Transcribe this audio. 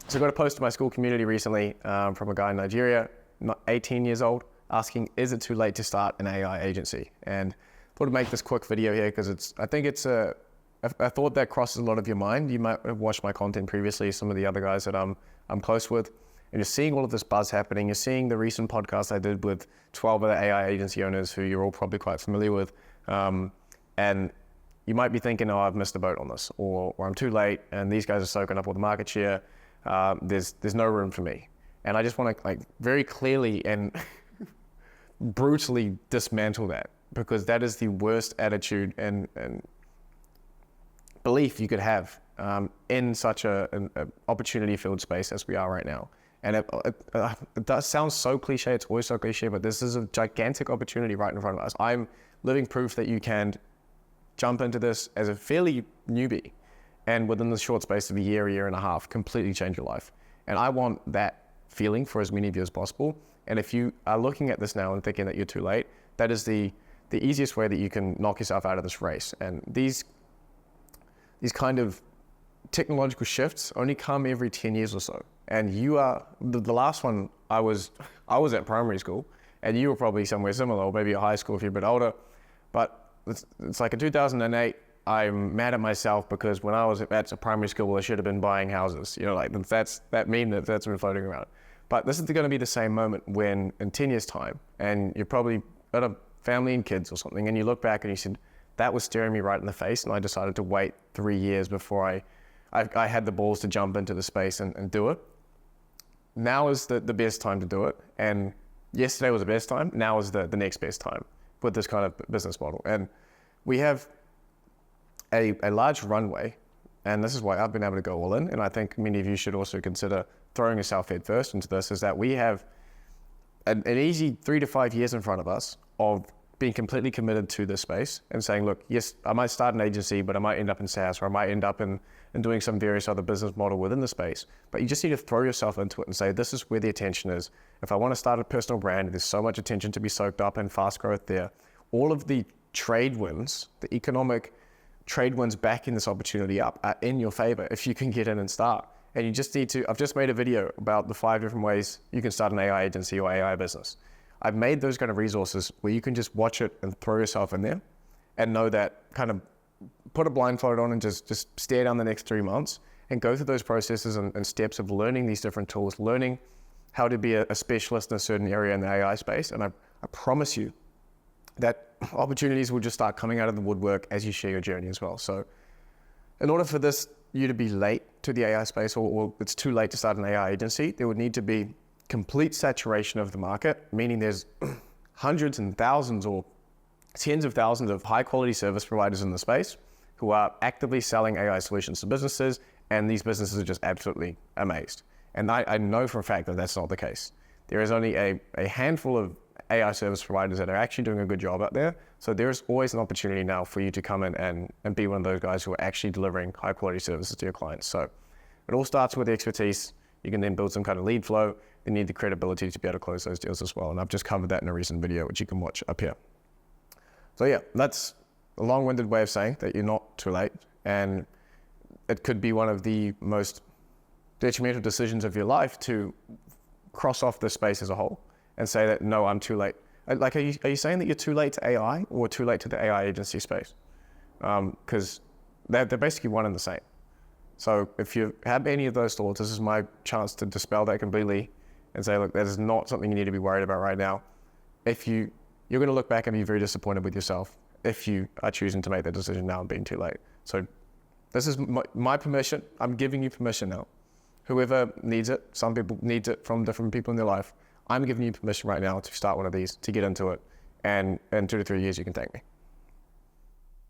So I got a post in my school community recently from a guy in Nigeria, not 18 years old, asking, is it too late to start an AI agency? And I thought I'd make this quick video here because I think it's a thought that crosses a lot of your mind. You might have watched my content previously, some of the other guys that I'm close with, and you're seeing all of this buzz happening. You're seeing the recent podcast I did with 12 other AI agency owners who you're all probably quite familiar with. And you might be thinking, oh, I've missed the boat on this, or I'm too late, and these guys are soaking up all the market share. There's no room for me. And I just want to very clearly and brutally dismantle that, because that is the worst attitude and belief you could have in such an opportunity-filled space as we are right now. And it does sound so cliche, it's always so cliche, but this is a gigantic opportunity right in front of us. I'm living proof that you can jump into this as a fairly newbie and within the short space of a year and a half, completely change your life. And I want that feeling for as many of you as possible. And if you are looking at this now and thinking that you're too late, that is the easiest way that you can knock yourself out of this race. And these kind of technological shifts only come every 10 years or so. And you are, the last one, I was at primary school, and you were probably somewhere similar, or maybe at high school if you're a bit older. But it's like in 2008, I'm mad at myself because when I was at a primary school, I should have been buying houses. That's that meme that's been floating around. But this is going to be the same moment when in 10 years time, and you're probably got a family and kids or something, and you look back and you said, that was staring me right in the face, and I decided to wait 3 years before I had the balls to jump into the space and do it. Now is the best time to do it. And yesterday was the best time. Now is the next best time with this kind of business model. And we have a large runway, and this is why I've been able to go all in. And I think many of you should also consider throwing yourself head first into this, is that we have an easy 3 to 5 years in front of us of being completely committed to this space and saying, look, yes, I might start an agency, but I might end up in SaaS, or I might end up in doing some various other business model within the space. But you just need to throw yourself into it and say, this is where the attention is. If I want to start a personal brand, there's so much attention to be soaked up and fast growth there. All of the trade winds, the economic trade winds backing this opportunity up are in your favor if you can get in and start. And you just need to, I've just made a video about the 5 different ways you can start an AI agency or AI business. I've made those kind of resources where you can just watch it and throw yourself in there and know that, kind of put a blindfold on and just stare down the next 3 months and go through those processes and steps of learning these different tools, learning how to be a specialist in a certain area in the AI space. And I promise you that opportunities will just start coming out of the woodwork as you share your journey as well. So in order for you to be late to the AI space, or it's too late to start an AI agency, there would need to be complete saturation of the market, meaning there's hundreds and thousands or tens of thousands of high quality service providers in the space who are actively selling AI solutions to businesses, and these businesses are just absolutely amazed. And I know for a fact that that's not the case. There is only a handful of AI service providers that are actually doing a good job out there. So there's always an opportunity now for you to come in and be one of those guys who are actually delivering high quality services to your clients. So it all starts with the expertise. You can then build some kind of lead flow. You need the credibility to be able to close those deals as well. And I've just covered that in a recent video, which you can watch up here. So yeah, that's a long-winded way of saying that you're not too late. And it could be one of the most detrimental decisions of your life to cross off this space as a whole and say that, no, I'm too late. Like, are you saying that you're too late to AI or too late to the AI agency space? Because they're basically one and the same. So if you have any of those thoughts, this is my chance to dispel that completely and say, look, that is not something you need to be worried about right now. You're going to look back and be very disappointed with yourself if you are choosing to make that decision now and being too late. So this is my permission. I'm giving you permission now. Whoever needs it, some people need it from different people in their life. I'm giving you permission right now to start one of these, to get into it, and in 2 to 3 years you can thank me.